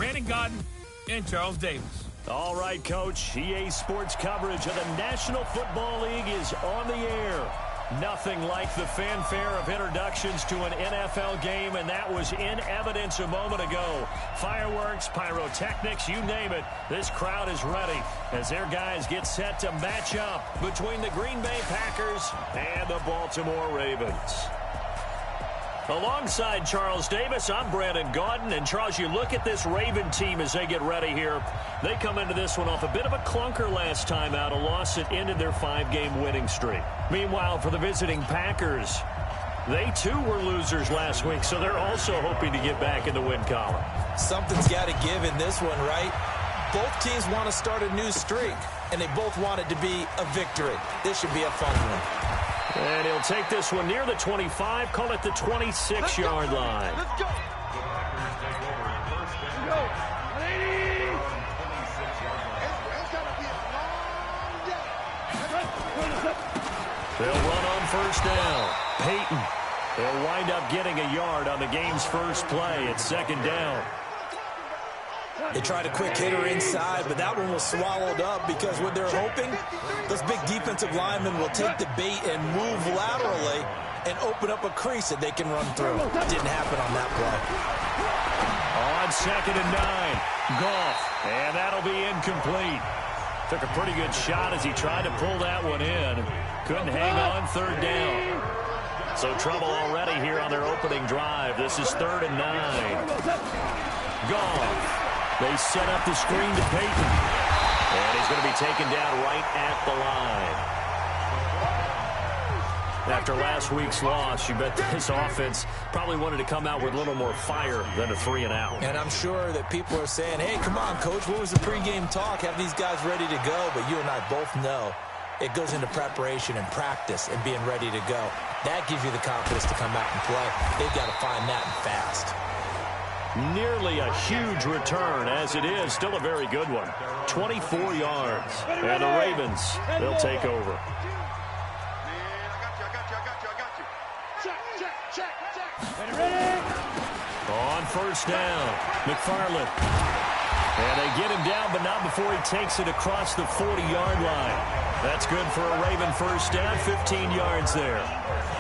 Brandon Gaudin and Charles Davis. All right, Coach. EA Sports coverage of the National Football League is on the air. Nothing like the fanfare of introductions to an NFL game, and that was in evidence a moment ago. Fireworks, pyrotechnics, you name it. This crowd is ready as their guys get set to match up between the Green Bay Packers and the Baltimore Ravens. Alongside Charles Davis, I'm Brandon Gaudin. And, Charles, you look at this Raven team as they get ready here. They come into this one off a bit of a clunker last time out, a loss that ended their 5-game winning streak. Meanwhile, for the visiting Packers, they, too, were losers last week, so they're also hoping to get back in the win column. Something's got to give in this one, right? Both teams want to start a new streak, and they both want it to be a victory. This should be a fun one. And he'll take this one near the 25, call it the 26-yard line. Let's go. They'll run on first down. Peyton. They'll wind up getting a yard on the game's first play. It's second down. They tried a quick hitter inside, but that one was swallowed up because what they're hoping, those big defensive linemen will take the bait and move laterally and open up a crease that they can run through. Didn't happen on that play. On second and 9, Goff, and that'll be incomplete. Took a pretty good shot as he tried to pull that one in. Couldn't hang on third down. So trouble already here on their opening drive. This is 3rd and 9. Goff. They set up the screen to Peyton. And he's going to be taken down right at the line. After last week's loss, you bet this offense probably wanted to come out with a little more fire than a 3-and-out. And I'm sure that people are saying, hey, come on, Coach, what was the pregame talk? Have these guys ready to go? But you and I both know it goes into preparation and practice and being ready to go. That gives you the confidence to come out and play. They've got to find that and fast. Nearly a huge return, as it is. Still a very good one. 24 yards. And the Ravens, they'll take over. On first down, McFarland. And they get him down, but not before he takes it across the 40-yard line. That's good for a Raven first down, 15 yards there.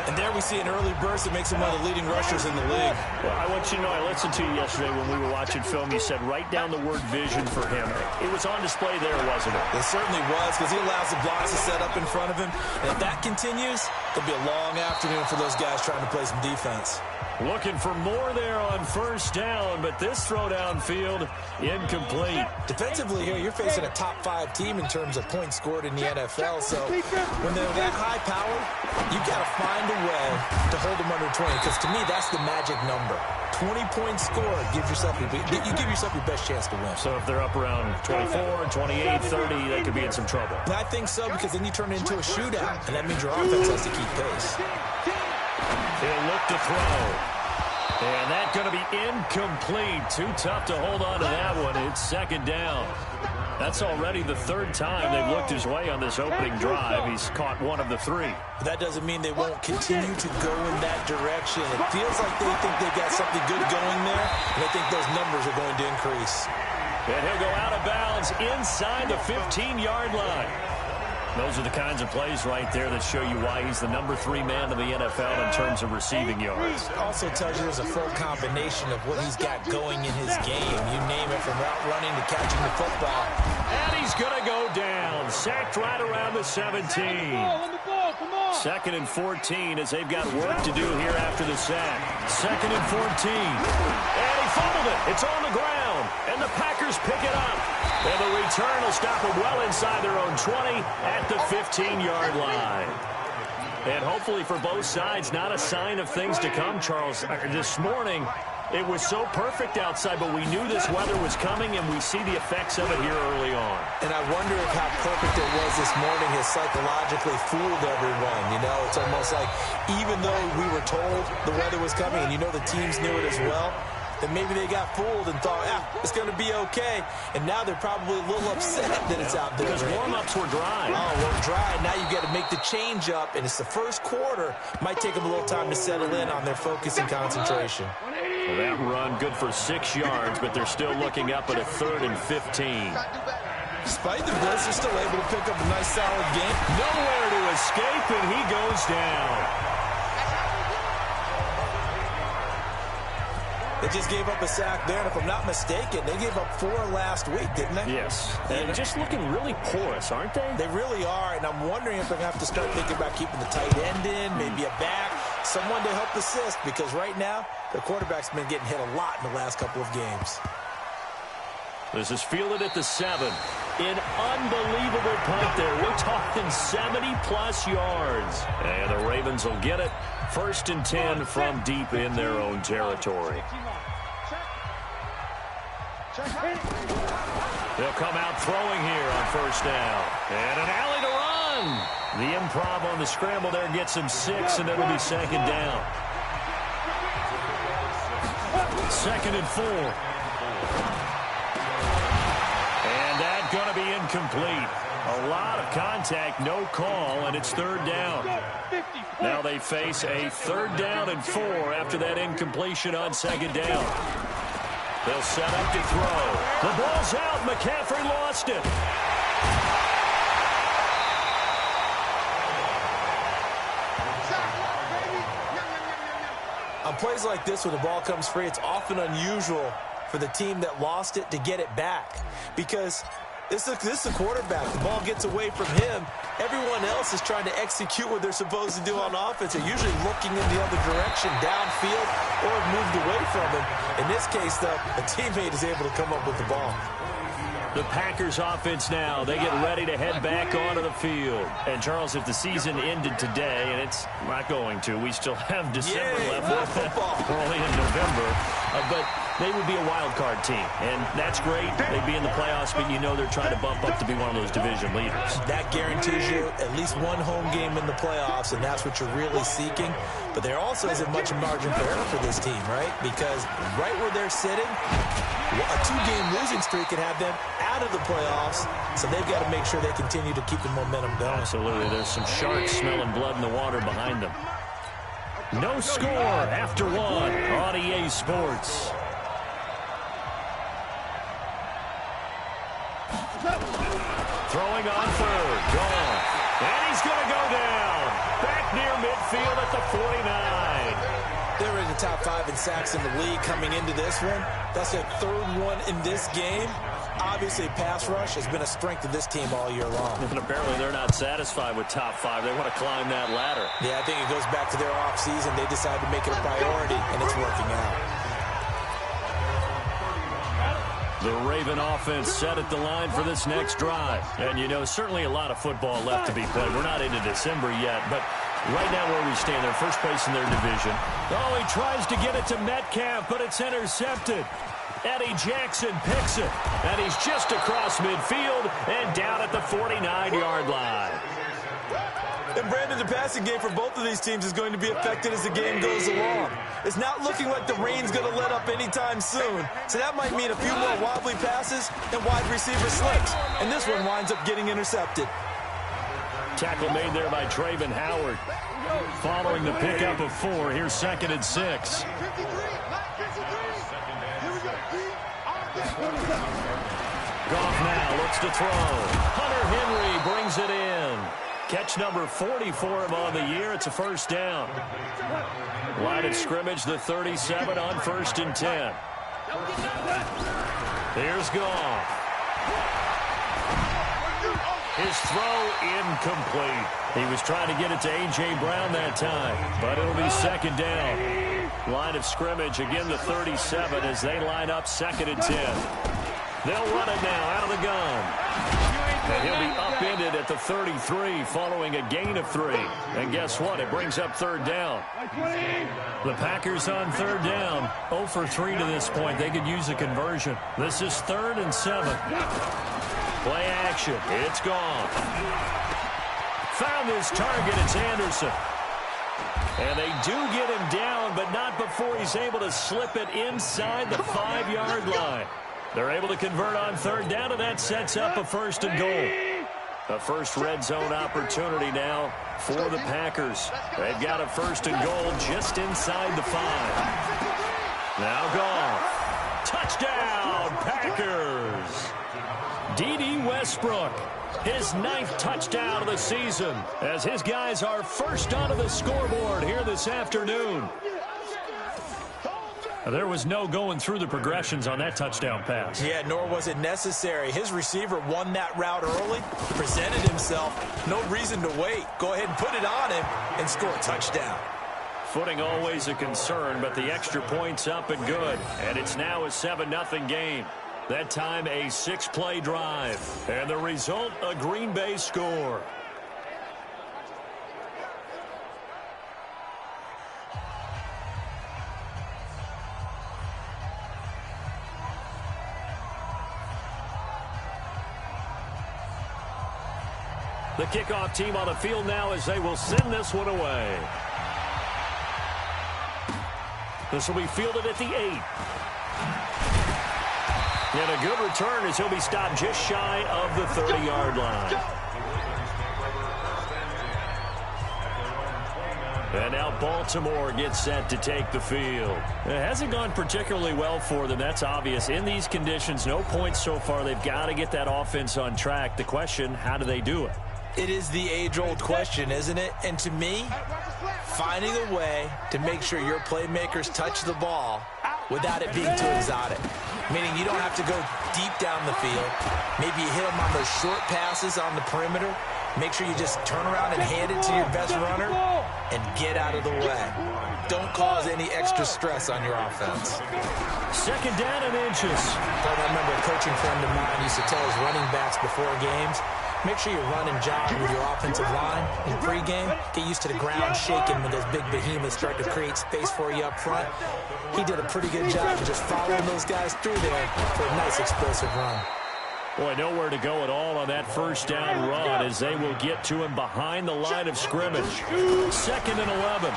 And there we see an early burst that makes him one of the leading rushers in the league. Well, I want you to know, I listened to you yesterday when we were watching film. You said write down the word vision for him. It was on display there, wasn't it? It certainly was, because he allows the blocks to set up in front of him. And if that continues, it'll be a long afternoon for those guys trying to play some defense. Looking for more there on first down, but this throw downfield incomplete. Defensively here, you're facing a top-5 team in terms of points scored in the NFL. So when they're that high-powered, you've got to find a way to hold them under 20, because to me, that's the magic number. 20 points scored, you give yourself your best chance to win. So if they're up around 24, 28, 30, they could be in some trouble. And I think so, because then you turn it into a shootout, and that means your offense has to keep pace. He'll look to throw. And that's going to be incomplete. Too tough to hold on to that one. It's second down. That's already the 3rd time they've looked his way on this opening drive. He's caught one of the 3. But that doesn't mean they won't continue to go in that direction. It feels like they think they've got something good going there, and I think those numbers are going to increase. And he'll go out of bounds inside the 15-yard line. Those are the kinds of plays right there that show you why he's the number 3 man in the NFL in terms of receiving yards. It also tells you there's a full combination of what he's got going in his game. You name it, from route running to catching the football. And he's going to go down. Sacked right around the 17. 2nd and 14 as they've got work to do here after the sack. 2nd and 14. And he fumbled it. It's on the ground. And the Packers pick it up. And the return will stop them well inside their own 20 at the 15-yard line. And hopefully for both sides, not a sign of things to come, Charles. This morning, it was so perfect outside, but we knew this weather was coming, and we see the effects of it here early on. And I wonder if how perfect it was this morning has psychologically fooled everyone. You know, it's almost like even though we were told the weather was coming, and you know the teams knew it as well, then maybe they got fooled and thought, it's going to be okay. And now they're probably a little upset that it's out there. Because warm-ups were dry. Oh, well, dry. Now you got to make the change up, and it's the first quarter. Might take them a little time to settle in on their focus and concentration. Well, that run good for 6 yards, but they're still looking up at a 3rd and 15. Despite the blitz, they're still able to pick up a nice solid game. Nowhere to escape, and he goes down. They just gave up a sack there, and if I'm not mistaken, they gave up 4 last week, didn't they? Yes, and just looking really porous, aren't they? They really are, and I'm wondering if they're going to have to start thinking about keeping the tight end in, maybe a back, someone to help assist, because right now, their quarterback's been getting hit a lot in the last couple of games. This is fielded at the 7. An unbelievable punt there. We're talking 70-plus yards. And the Ravens will get it. 1st and 10 from deep in their own territory. They'll come out throwing here on 1st down. And an alley to run. The improv on the scramble there gets him 6, and it'll be 2nd down. 2nd and 4. Going to be incomplete. A lot of contact, no call, and it's 3rd down. Now they face a 3rd down and 4 after that incompletion on 2nd down. They'll set up to throw. The ball's out. McCaffrey lost it. On plays like this where the ball comes free, it's often unusual for the team that lost it to get it back, because this is the quarterback. The ball gets away from him. Everyone else is trying to execute what they're supposed to do on offense. They're usually looking in the other direction, downfield, or have moved away from him. In this case, though, a teammate is able to come up with the ball. The Packers offense now, they get ready to head back onto the field. And, Charles, if the season ended today, and it's not going to, we still have December left. Football. Early in November. But they would be a wild card team. And that's great. They'd be in the playoffs, but you know they're trying to bump up to be one of those division leaders. That guarantees you at least one home game in the playoffs, and that's what you're really seeking. But there also isn't much margin for error for this team, right? Because right where they're sitting, a 2-game losing streak can have them out of the playoffs, so they've got to make sure they continue to keep the momentum going. Absolutely. There's some sharks smelling blood in the water behind them. No score after 1 on EA Sports. Throwing on 3rd. Gone. And he's going to go down. Back near midfield at the 49. They're in the top 5 in sacks in the league coming into this one. That's their 3rd one in this game. Obviously, pass rush has been a strength of this team all year long. And apparently they're not satisfied with top 5. They want to climb that ladder. Yeah, I think it goes back to their offseason. They decided to make it a priority, and it's working out. The Raven offense set at the line for this next drive. And, you know, certainly a lot of football left to be played. We're not into December yet, but right now where we stand, they're first place in their division. Oh, he tries to get it to Metcalf, but it's intercepted. Eddie Jackson picks it, and he's just across midfield and down at the 49-yard line. And, Brandon, the passing game for both of these teams is going to be affected as the game goes along. It's not looking like the rain's going to let up anytime soon, so that might mean a few more wobbly passes and wide receiver slicks. And this one winds up getting intercepted. Tackle made there by Traven Howard. Following the pickup of 4, here's 2nd and 6. Goff now looks to throw. Hunter Henry brings it in. Catch number 40 for him on the year. It's a 1st down. Line of scrimmage, the 37 on 1st and 10. Here's Goff. His throw incomplete. He was trying to get it to A.J. Brown that time, but it'll be 2nd down. Line of scrimmage, again the 37 as they line up 2nd and 10. They'll run it now out of the gun. And he'll be upended at the 33 following a gain of 3. And guess what? It brings up 3rd down. The Packers on 3rd down. 0 for 3 to this point. They could use a conversion. This is 3rd and 7. Play action. It's gone. Found his target. It's Anderson. And they do get him down, but not before he's able to slip it inside the 5-yard line. They're able to convert on 3rd down, and that sets up a 1st and goal. A first red zone opportunity now for the Packers. They've got a 1st and goal just inside the 5. Now Goff. Touchdown, Packers. D.D. Westbrook, his 9th touchdown of the season, as his guys are first onto the scoreboard here this afternoon. There was no going through the progressions on that touchdown pass. Yeah, nor was it necessary. His receiver won that route early, presented himself. No reason to wait. Go ahead and put it on him and score a touchdown. Footing always a concern, but the extra point's up and good. And it's now a 7-0 game. That time a 6-play drive. And the result, a Green Bay score. The kickoff team on the field now as they will send this one away. This will be fielded at the 8. And a good return as he'll be stopped just shy of the 30-yard line. And now Baltimore gets set to take the field. It hasn't gone particularly well for them. That's obvious. In these conditions, no points so far. They've got to get that offense on track. The question, how do they do it? It is the age-old question, isn't it? And to me, finding a way to make sure your playmakers touch the ball without it being too exotic. Meaning you don't have to go deep down the field. Maybe you hit them on those short passes on the perimeter. Make sure you just turn around and hand it to your best runner and get out of the way. Don't cause any extra stress on your offense. 2nd down and inches. I remember a coaching friend of mine used to tell his running backs before games, make sure you run and jog with your offensive line in pregame. Get used to the ground shaking when those big behemoths start to create space for you up front. He did a pretty good job of just following those guys through there for a nice explosive run. Boy, nowhere to go at all on that 1st down run as they will get to him behind the line of scrimmage. 2nd and 11.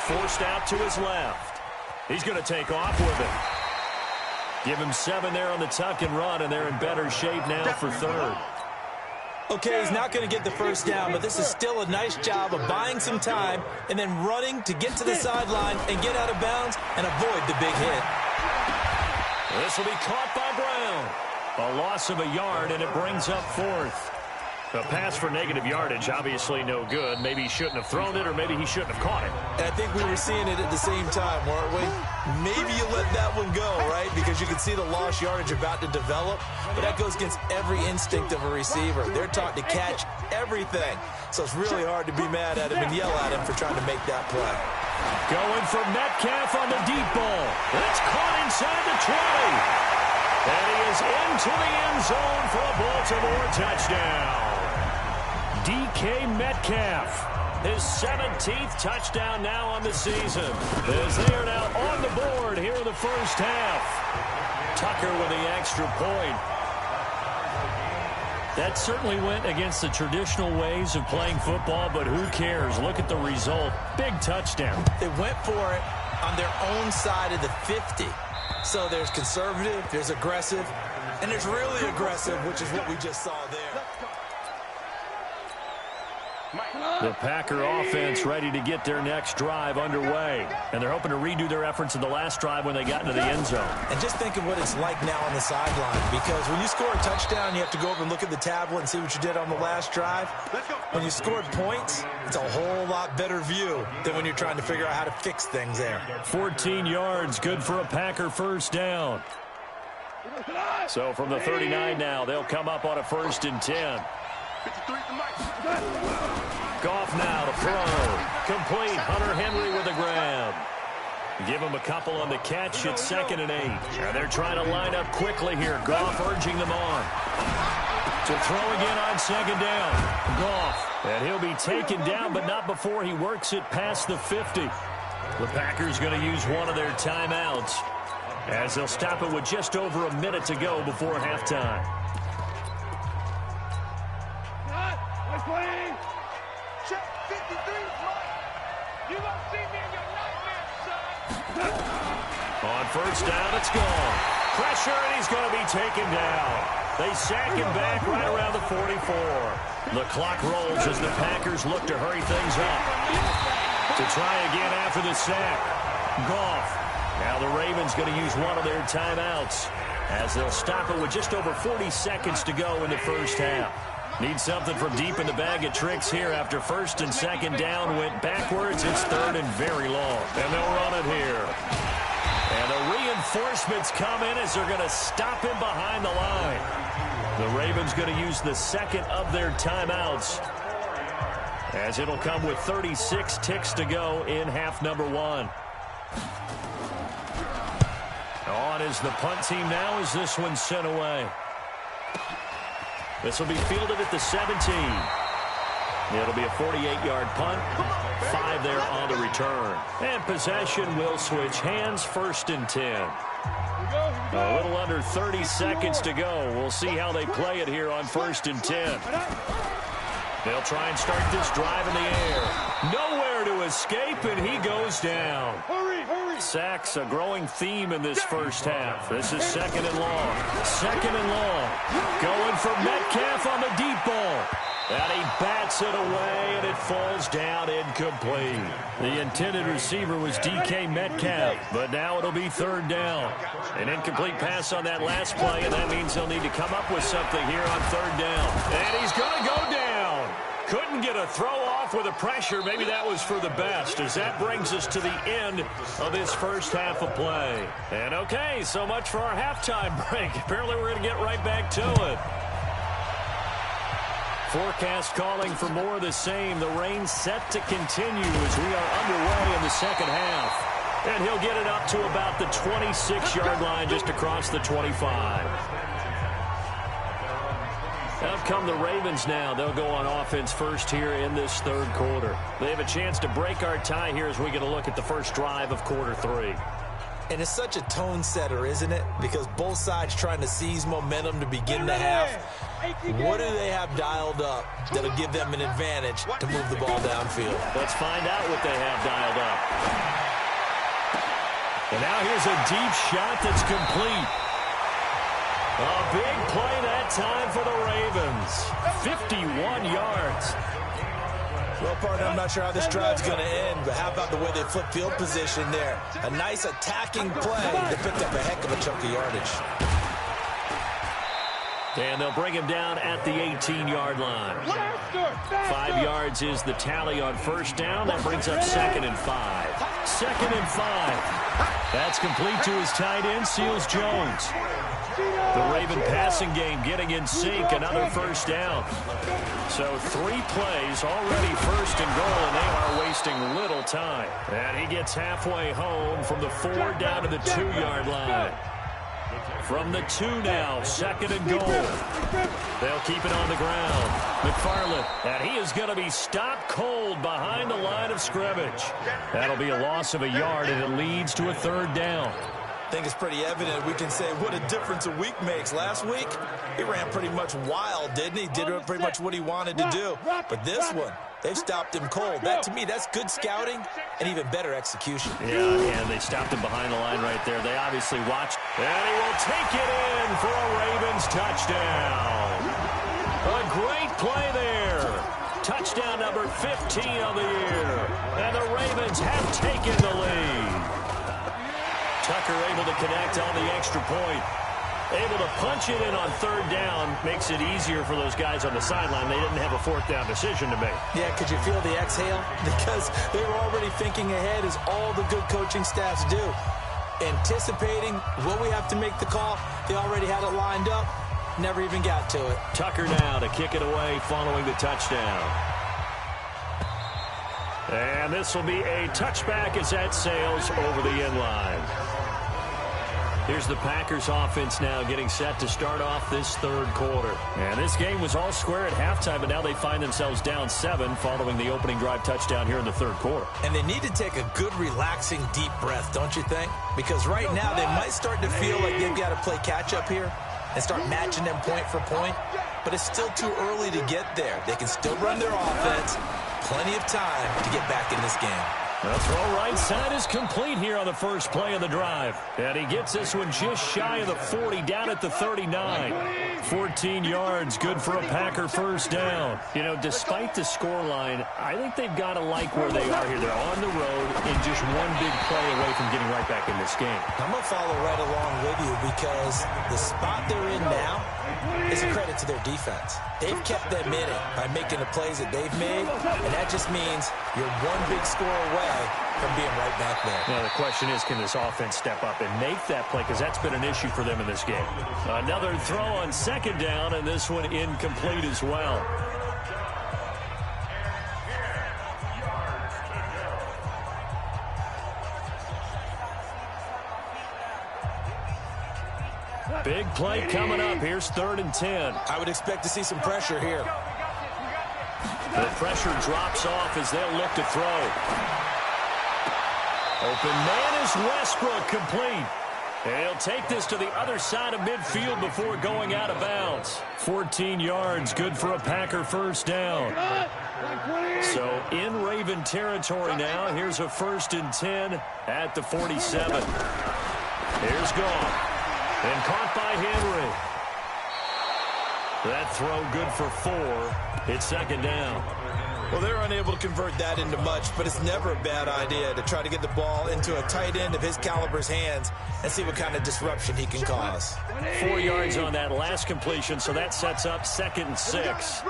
Forced out to his left. He's going to take off with it. Give him 7 there on the tuck and run, and they're in better shape now for 3rd. Okay, he's not going to get the 1st down, but this is still a nice job of buying some time and then running to get to the sideline and get out of bounds and avoid the big hit. This will be caught by Brown. A loss of a yard, and it brings up 4th. A pass for negative yardage, obviously no good. Maybe he shouldn't have thrown it, or maybe he shouldn't have caught it. And I think we were seeing it at the same time, weren't we? Maybe you let that one go, right? Because you can see the lost yardage about to develop. But that goes against every instinct of a receiver. They're taught to catch everything. So it's really hard to be mad at him and yell at him for trying to make that play. Going for Metcalf on the deep ball. That's caught inside the 20. And he is into the end zone for a Baltimore touchdown. DK Metcalf, his 17th touchdown now on the season, as they are now on the board here in the 1st half. Tucker with the extra point. That certainly went against the traditional ways of playing football, but who cares? Look at the result. Big touchdown. They went for it on their own side of the 50. So there's conservative, there's aggressive, and there's really aggressive, which is what we just saw there. The Packer offense ready to get their next drive underway. And they're hoping to redo their efforts in the last drive when they got into the end zone. And just think of what it's like now on the sideline. Because when you score a touchdown, you have to go over and look at the tablet and see what you did on the last drive. When you scored points, it's a whole lot better view than when you're trying to figure out how to fix things there. 14 yards, good for a Packer 1st down. So from the 39 now, they'll come up on a 1st and 10. Goff now to throw. Complete. Hunter Henry with a grab. Give him a couple on the catch. It's 2nd and 8. And they're trying to line up quickly here. Goff urging them on. To throw again on 2nd down. Goff. And he'll be taken down, but not before he works it past the 50. The Packers going to use one of their timeouts, as they'll stop it with just over a minute to go before halftime. On 1st down, it's gone. Pressure, and he's going to be taken down. They sack him back right around the 44. The clock rolls as the Packers look to hurry things up. To try again after the sack. Goff. Now the Ravens going to use one of their timeouts as they'll stop it with just over 40 seconds to go in the first half. Need something from deep in the bag of tricks here after first and second down went backwards. It's third and very long. And they'll run it here. And the reinforcements come in as they're going to stop him behind the line. The Ravens going to use the second of their timeouts as it'll come with 36 ticks to go in half number one. On is the punt team now as this one's sent away. This will be fielded at the 17. It'll be a 48-yard punt. 5 there on the return. And possession will switch hands, first and 10. A little under 30 seconds to go. We'll see how they play it here on first and 10. They'll try and start this drive in the air. Nowhere to escape, and he goes down. Hurry. Sacks, a growing theme in this first half. This is second and long. Second and long. Going for Metcalf on the deep ball. And he bats it away, and it falls down incomplete. The intended receiver was DK Metcalf, but now it'll be third down. An incomplete pass on that last play, and that means they'll need to come up with something here on third down. And he's going to go down. Couldn't get a throw off with the pressure. Maybe that was for the best, as that brings us to the end of this first half of play. And okay, so much for our halftime break. Apparently we're going to get right back to it. Forecast calling for more of the same. The rain set to continue as we are underway in the second half. And he'll get it up to about the 26-yard line, just across the 25. Out come the Ravens now. They'll go on offense first here in this third quarter. They have a chance to break our tie here as we get a look at the first drive of quarter 3. And it's such a tone setter, isn't it? Because both sides trying to seize momentum to begin the half. What do they have dialed up that'll give them an advantage to move the ball downfield? Let's find out what they have dialed up. And now here's a deep shot that's complete. A big play that time for the Ravens. 51 yards. Well, partner, I'm not sure how this drive's going to end, but how about the way they flip field position there? A nice attacking play that picked up a heck of a chunk of yardage. And they'll bring him down at the 18-yard line. 5 yards is the tally on first down. That brings up second and 5. Second and 5. That's complete to his tight end, Seals Jones. The Raven passing game getting in sync, another first down. So 3 plays, already first and goal, and they are wasting little time. And he gets halfway home from the 4 down to the 2-yard line. From the 2 now, second and goal. They'll keep it on the ground. McFarland, and he is going to be stopped cold behind the line of scrimmage. That'll be a loss of a yard, and it leads to a third down. I think it's pretty evident. We can say what a difference a week makes. Last week, he ran pretty much wild, didn't he? Did pretty much what he wanted to do. But this one, they've stopped him cold. That, to me, that's good scouting and even better execution. Yeah, and they stopped him behind the line right there. They obviously watched. And he will take it in for a Ravens touchdown. A great play there. Touchdown number 15 of the year. And the Ravens have taken the lead. Tucker able to connect on the extra point. Able to punch it in on third down. Makes it easier for those guys on the sideline. They didn't have a fourth down decision to make. Yeah, could you feel the exhale? Because they were already thinking ahead, as all the good coaching staffs do. Anticipating what we have to make the call. They already had it lined up. Never even got to it. Tucker now to kick it away following the touchdown. And this will be a touchback as that sails over the end line. Here's the Packers offense now getting set to start off this third quarter. And this game was all square at halftime, but now they find themselves down 7 following the opening drive touchdown here in the third quarter. And they need to take a good, relaxing, deep breath, don't you think? Because right now they might start to feel like they've got to play catch-up here and start matching them point for point. But it's still too early to get there. They can still run their offense. Plenty of time to get back in this game. The throw right side is complete here on the first play of the drive. And he gets this one just shy of the 40, down at the 39. 14 yards, good for a Packer first down. You know, despite the scoreline, I think they've got to like where they are here. They're on the road and just one big play away from getting right back in this game. I'm going to follow right along with you because the spot they're in now is a credit to their defense. They've kept them in it by making the plays that they've made, and that just means you're one big score away from being right back there. Now, the question is, can this offense step up and make that play? Because that's been an issue for them in this game. Another throw on second down, and this one incomplete as well. Big play coming up. Here's 3rd and 10. I would expect to see some pressure here. The pressure drops off as they'll look to throw. Open man is Westbrook, complete. And he'll take this to the other side of midfield before going out of bounds. 14 yards, good for a Packer first down. So in Raven territory now. Here's a 1st and 10 at the 47. Here's Goff. And caught by Henry. That throw good for 4. It's 2nd down. Well, they're unable to convert that into much, but it's never a bad idea to try to get the ball into a tight end of his caliber's hands and see what kind of disruption he can cause. 4 yards on that last completion, so that sets up 2nd and 6.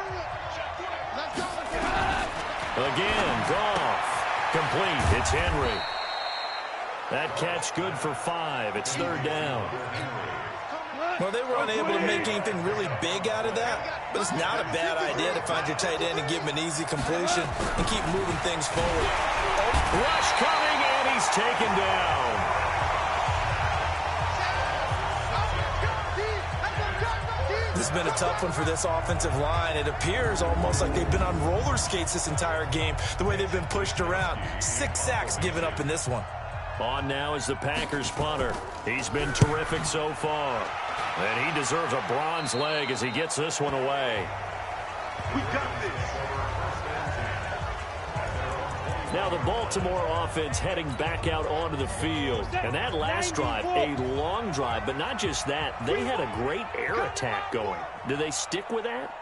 Again, Goff. Complete. It's Henry. That catch good for 5. It's 3rd down. Well, they were unable to make anything really big out of that, but it's not a bad idea to find your tight end and give him an easy completion and keep moving things forward. Oh, rush coming, and he's taken down. This has been a tough one for this offensive line. It appears almost like they've been on roller skates this entire game, the way they've been pushed around. 6 sacks given up in this one. On now is the Packers punter. He's been terrific so far. And he deserves a bronze leg as he gets this one away. We got this. Now the Baltimore offense heading back out onto the field. And that last drive, a long drive, but not just that. They had a great air attack going. Do they stick with that?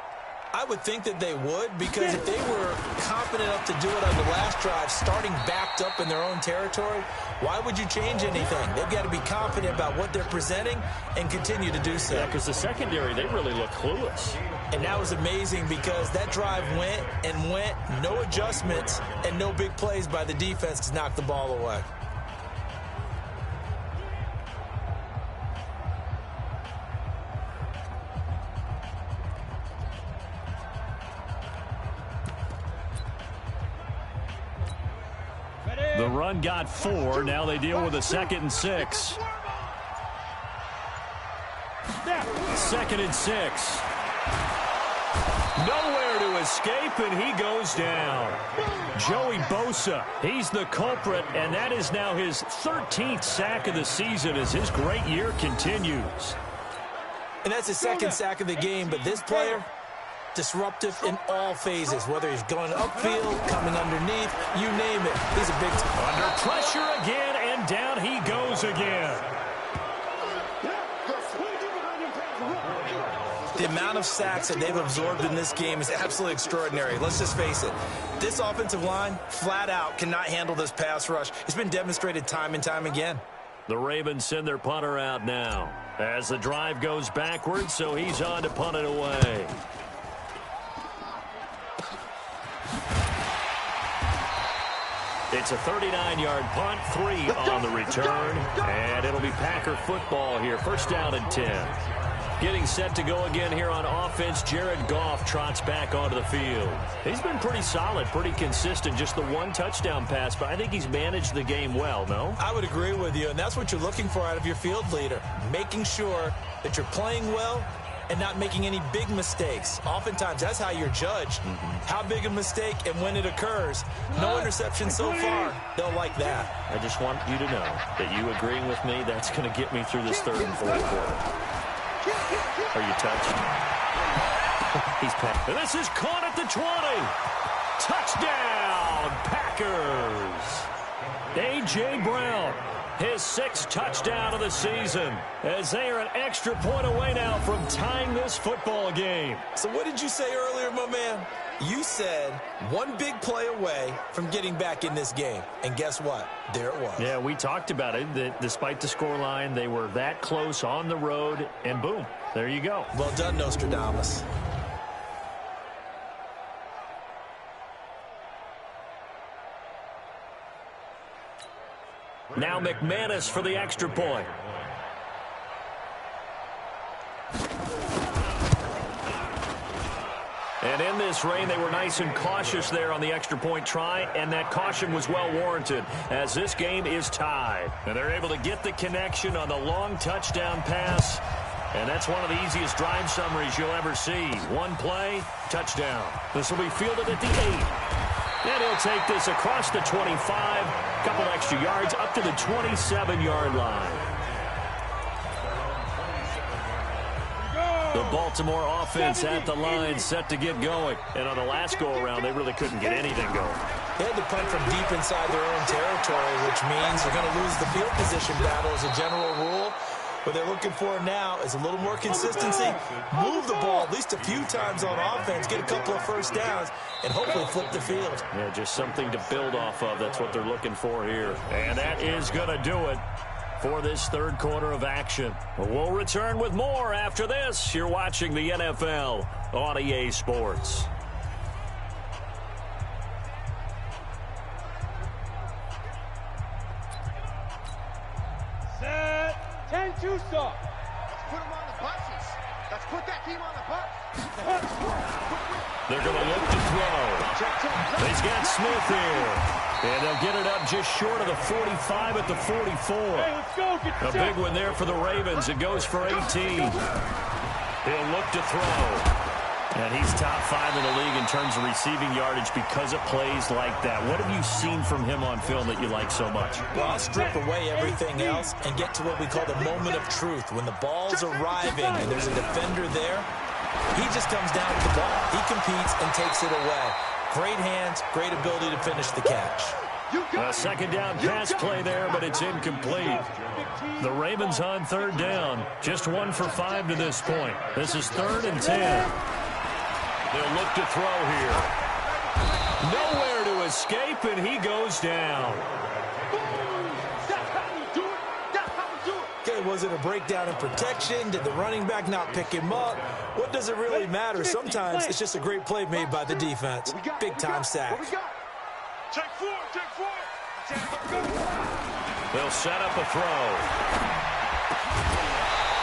I would think that they would, because if they were confident enough to do it on the last drive, starting backed up in their own territory, why would you change anything? They've got to be confident about what they're presenting and continue to do so. Yeah, because the secondary, they really look clueless. And that was amazing because that drive went and went, no adjustments, and no big plays by the defense to knock the ball away. The run got 4. Now they deal with a 2nd and 6. 2nd and 6. Nowhere to escape, and he goes down. Joey Bosa, he's the culprit, and that is now his 13th sack of the season as his great year continues. And that's his 2nd sack of the game, but this player, disruptive in all phases, whether he's going upfield, coming underneath, you name it. He's a big time. Under pressure again, and down he goes again. The amount of sacks that they've absorbed in this game is absolutely extraordinary. Let's just face it. This offensive line, flat out, cannot handle this pass rush. It's been demonstrated time and time again. The Ravens send their punter out now as the drive goes backwards, so he's on to punt it away. It's a 39-yard punt, 3 on the return, and it'll be Packer football here. 1st down and 10. Getting set to go again here on offense, Jared Goff trots back onto the field. He's been pretty solid, pretty consistent, just the 1 touchdown pass, but I think he's managed the game well, no? I would agree with you, and that's what you're looking for out of your field leader, making sure that you're playing well and not making any big mistakes. Oftentimes, that's how you're judged. How big a mistake and when it occurs. No interception so far. They'll like that. I just want you to know that you agreeing with me, that's going to get me through this 3rd and 4th quarter. Are you touched? He's packed. This is caught at the 20. Touchdown, Packers. A.J. Brown, his 6th touchdown of the season, as they are an extra point away now from tying this football game. So what did you say earlier, my man? You said one big play away from getting back in this game. And guess what? There it was. Yeah, we talked about it, that despite the scoreline, they were that close on the road, and boom, there you go. Well done, Nostradamus. Now McManus for the extra point. And in this rain, they were nice and cautious there on the extra point try, and that caution was well warranted as this game is tied. And they're able to get the connection on the long touchdown pass, and that's one of the easiest drive summaries you'll ever see. One play, touchdown. This will be fielded at the 8. And he'll take this across the 25, couple extra yards up to the 27-yard line. The Baltimore offense at the line, set to get going. And on the last go-around, they really couldn't get anything going. They had to punt from deep inside their own territory, which means they're going to lose the field position battle as a general rule. What they're looking for now is a little more consistency, move the ball at least a few times on offense, get a couple of first downs, and hopefully flip the field. Yeah, just something to build off of. That's what they're looking for here. And that is going to do it for this third quarter of action. We'll return with more after this. You're watching the NFL on EA Sports. Set. 10-2 stop. Let's put them on the buses. Let's put that team on the bus. They're going to look to throw. He's got Smith here. And they'll get it up just short of the 45 at the 44. Hey, let's go. Get the A big one there for the Ravens. It goes for 18. He'll look to throw. And he's top 5 in the league in terms of receiving yardage because of plays like that. What have you seen from him on film that you like so much? Well, I'll strip away everything else and get to what we call the moment of truth. When the ball's arriving and there's a defender there, he just comes down with the ball. He competes and takes it away. Great hands, great ability to finish the catch. A second down pass play there, but it's incomplete. The Ravens on third down. Just 1 for 5 to this point. This is 3rd and 10. They'll look to throw here. Nowhere to escape, and he goes down. Okay, was it a breakdown in protection? Did the running back not pick him up? What does it really matter? Sometimes it's just a great play made by the defense. Big-time sack. Take 4. They'll set up a throw.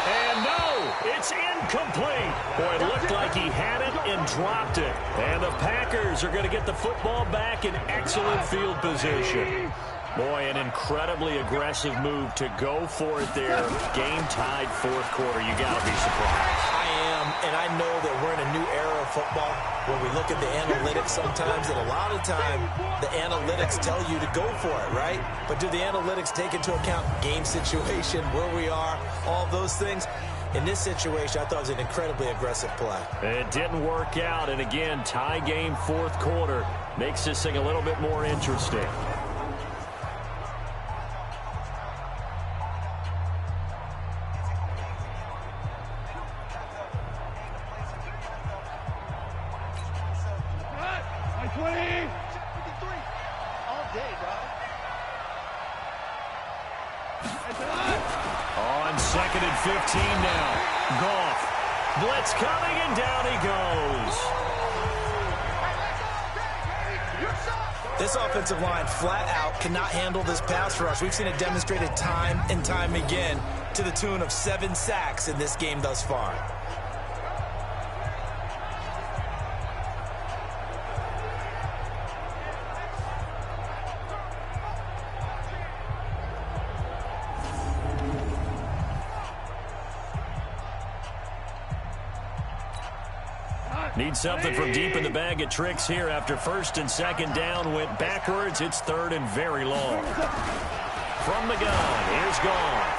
And no, it's incomplete. Boy, it looked like he had it and dropped it. And the Packers are going to get the football back in excellent field position. Boy, an incredibly aggressive move to go for it there. Game-tied 4th quarter. You got to be surprised. I am, and I know that we're in a new era of football where we look at the analytics sometimes, and a lot of time the analytics tell you to go for it, right? But do the analytics take into account game situation, where we are, all those things? In this situation, I thought it was an incredibly aggressive play. It didn't work out, and again, tie game 4th quarter makes this thing a little bit more interesting. On 2nd and 15 now. Goff. Blitz coming, and down he goes. This offensive line flat out cannot handle this pass rush. We've seen it demonstrated time and time again to the tune of 7 sacks in this game thus far. Need something from deep in the bag of tricks here after 1st and 2nd down. Went backwards. It's 3rd and very long. From the gun, here's Goff.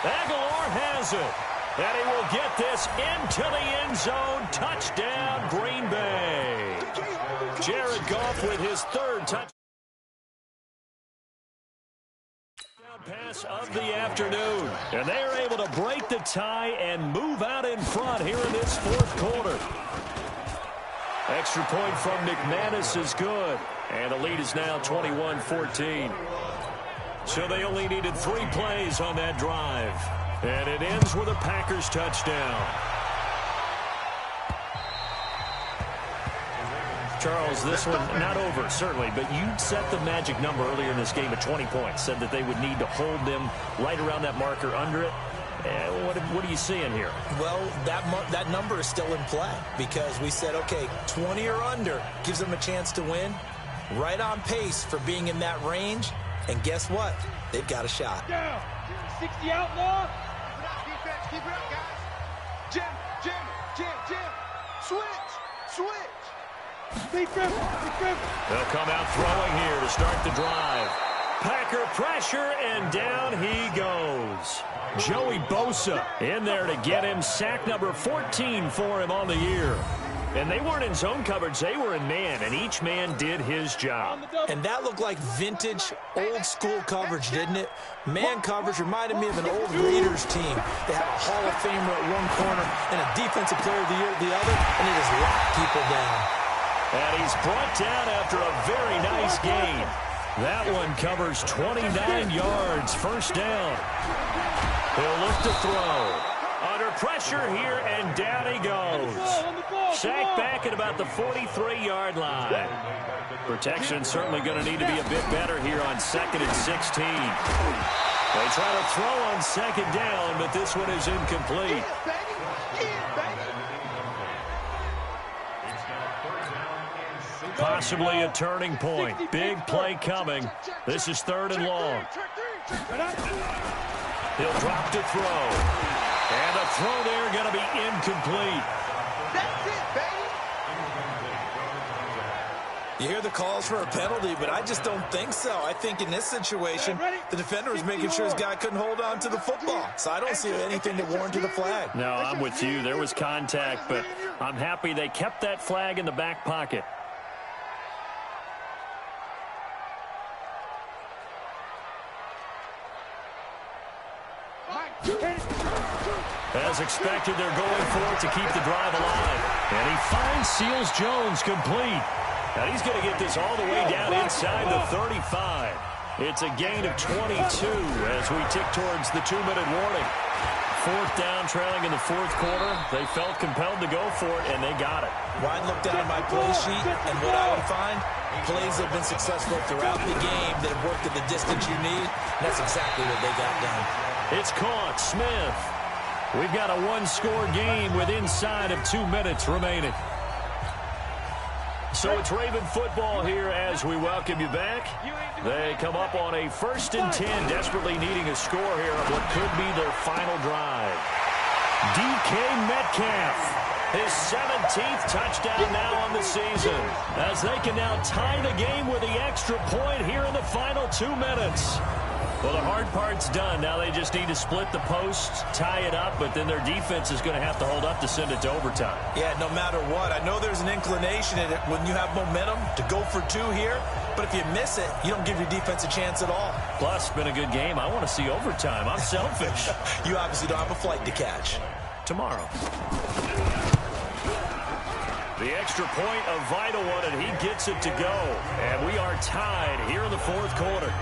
Aguilar has it. And he will get this into the end zone. Touchdown, Green Bay. Jared Goff with his 3rd touchdown. Of the afternoon, and they are able to break the tie and move out in front here in this fourth quarter. Extra point from McManus is good, and the lead is now 21-14. So they only needed 3 plays on that drive, and it ends with a Packers touchdown. Charles, this one not over, certainly, but you set the magic number earlier in this game at 20 points, said that they would need to hold them right around that marker under it. What are you seeing here? Well, that number is still in play because we said, okay, 20 or under gives them a chance to win. Right on pace for being in that range, and guess what? They've got a shot. Down. 60 outlaw. Keep it up, defense. Keep it up, guys. Jim. Switch. They'll come out throwing here to start the drive. Packer pressure, and down he goes. Joey Bosa in there to get him. Sack number 14 for him on the year. And they weren't in zone coverage. They were in man, and each man did his job. And that looked like vintage, old-school coverage, didn't it? Man coverage reminded me of an old Raiders team. They have a Hall of Famer at one corner and a Defensive Player of the Year at the other, and they just lock people down. And he's brought down after a very nice gain. That one covers 29 yards. First down. He'll look to throw. Under pressure here, and down he goes. Sacked back at about the 43-yard line. Protection certainly going to need to be a bit better here on 2nd and 16. They try to throw on 2nd down, but this one is incomplete. Possibly a turning point. Big play coming. This is 3rd and long. He'll drop to throw. And the throw there going to be incomplete. That's it, baby. You hear the calls for a penalty, but I just don't think so. I think in this situation, the defender was making sure his guy couldn't hold on to the football. So I don't see anything that warranted a flag. No, I'm with you. There was contact, but I'm happy they kept that flag in the back pocket. As expected, they're going for it to keep the drive alive. And he finds Seals Jones complete. And he's going to get this all the way down inside the 35. It's a gain of 22 as we tick towards the 2-minute warning. 4th down, trailing in the 4th quarter. They felt compelled to go for it, and they got it. Ryan looked down at my play sheet, and what I would find, plays have been successful throughout the game that have worked at the distance you need. And that's exactly what they got done. It's caught. Smith. We've got a 1-score game with inside of 2 minutes remaining. So it's Raven football here as we welcome you back. They come up on a 1st and 10, desperately needing a score here on what could be their final drive. DK Metcalf, his 17th touchdown now on the season, as they can now tie the game with the extra point here in the final 2 minutes. Well, the hard part's done. Now they just need to split the posts, tie it up, but then their defense is going to have to hold up to send it to overtime. Yeah, no matter what. I know there's an inclination in it when you have momentum to go for 2 here, but if you miss it, you don't give your defense a chance at all. Plus, it's been a good game. I want to see overtime. I'm selfish. You obviously don't have a flight to catch. Tomorrow. The extra point, a vital one, and he gets it to go. And we are tied here in the 4th quarter.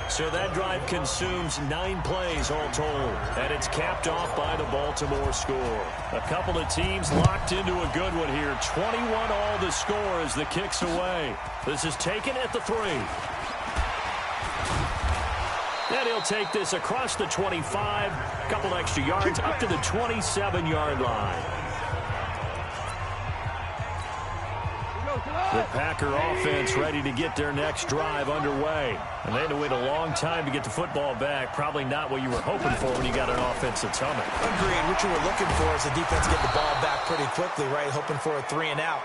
So that drive consumes 9 plays all told, and it's capped off by the Baltimore score. A couple of teams locked into a good one here. 21 all the score as the kick's away. This is taken at the 3. And he'll take this across the 25, a couple extra yards up to the 27-yard line. The Packer offense ready to get their next drive underway. And they had to wait a long time to get the football back. Probably not what you were hoping for when you got an offense that's humming. Agreed. What you were looking for is the defense get the ball back pretty quickly, right? Hoping for a 3 and out.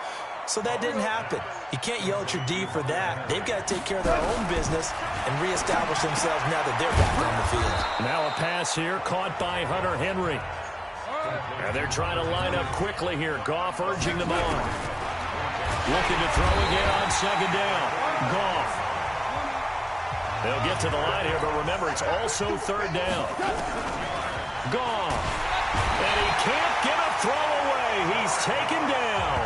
So that didn't happen. You can't yell at your D for that. They've got to take care of their own business and reestablish themselves now that they're back on the field. Now a pass here caught by Hunter Henry. And they're trying to line up quickly here. Goff urging them on. Looking to throw again on 2nd down. Goff. They'll get to the line here, but remember, it's also third down. Gone. And he can't get a throw away. He's taken down.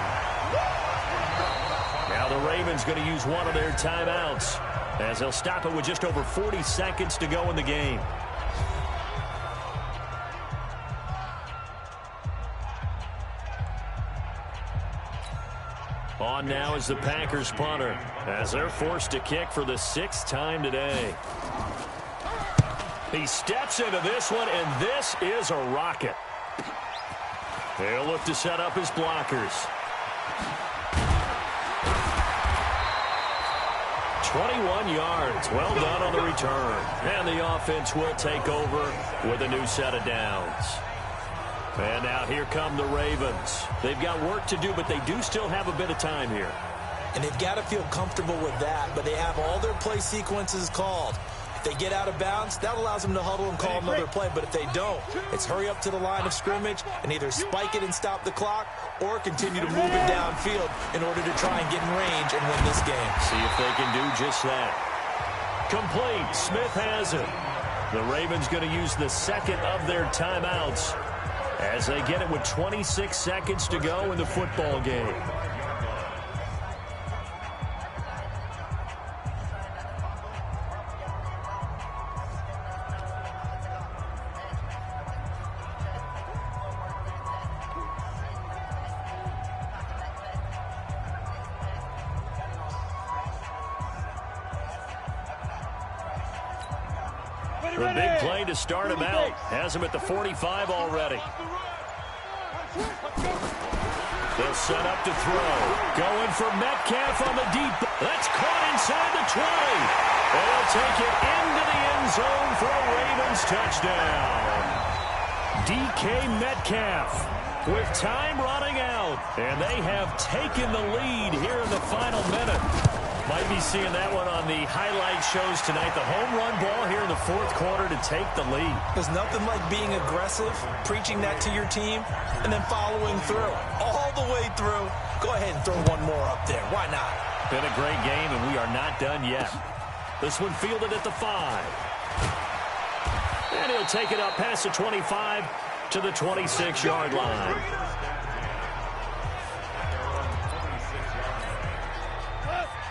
Now the Ravens going to use one of their timeouts as they'll stop it with just over 40 seconds to go in the game. On now is the Packers punter as they're forced to kick for the 6th time today. He steps into this one, and this is a rocket. They'll look to set up his blockers. 21 yards. Well done on the return. And the offense will take over with a new set of downs. And now here come the Ravens. They've got work to do, but they do still have a bit of time here. And they've got to feel comfortable with that, but they have all their play sequences called. If they get out of bounds, that allows them to huddle and call another play. But if they don't, it's hurry up to the line of scrimmage and either spike it and stop the clock or continue to move it downfield in order to try and get in range and win this game. See if they can do just that. Complete. Smith has it. The Ravens going to use the second of their timeouts as they get it with 26 seconds to go in the football game. The big play to start him out. Has him at the 45 already. They'll set up to throw. Going for Metcalf on the deep. That's caught inside the 20. They'll take it into the end zone for a Ravens touchdown. DK Metcalf with time running out. And they have taken the lead here in the final minute. Might be seeing that one on the highlight shows tonight. The home run ball here in the 4th quarter to take the lead. There's nothing like being aggressive, preaching that to your team, and then following through. All the way through. Go ahead and throw one more up there. Why not? Been a great game, and we are not done yet. This one fielded at the 5. And he'll take it up past the 25 to the 26-yard line.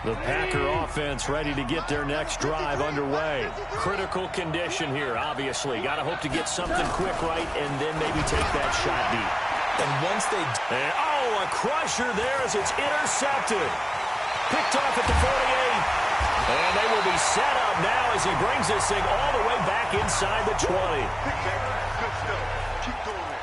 The Packer offense ready to get their next drive underway. Critical condition here, obviously. Got to hope to get something quick right and then maybe take that shot deep. And once they... a crusher there as it's intercepted. Picked off at the 48. And they will be set up now as he brings this thing all the way back inside the 20. Good stuff. Keep doing it.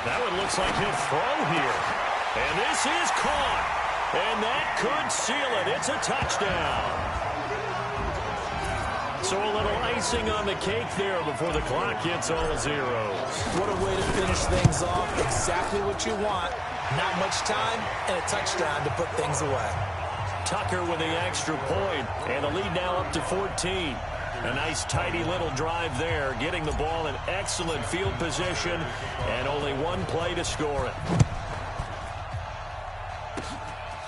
That one looks like he'll throw here. And this is caught. And that could seal it. It's a touchdown. So a little icing on the cake there before the clock hits all zeros. What a way to finish things off. Exactly what you want. Not much time and a touchdown to put things away. Tucker with the extra point. And the lead now up to 14. A nice, tidy little drive there, getting the ball in excellent field position, and only one play to score it.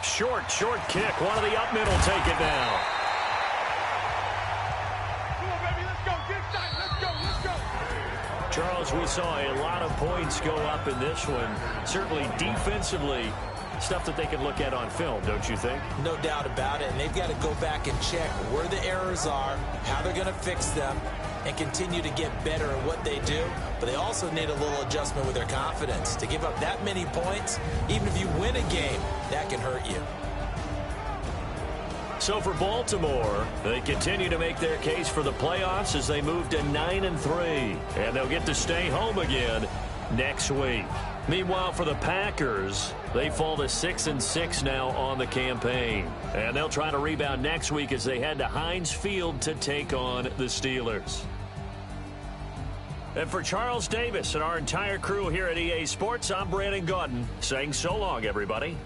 Short kick. One of the up mid will take it now. Come on, baby, let's go. Get excited. Let's go. Charles, we saw a lot of points go up in this one. Certainly defensively, stuff that they can look at on film, don't you think? No doubt about it, and they've got to go back and check where the errors are, how they're going to fix them, and continue to get better at what they do. But they also need a little adjustment with their confidence. To give up that many points, even if you win a game, that can hurt you. So for Baltimore, they continue to make their case for the playoffs as they move to 9-3, and they'll get to stay home again next week. Meanwhile, for the Packers, they fall to 6-6 now on the campaign. And they'll try to rebound next week as they head to Heinz Field to take on the Steelers. And for Charles Davis and our entire crew here at EA Sports, I'm Brandon Gaudin saying so long, everybody.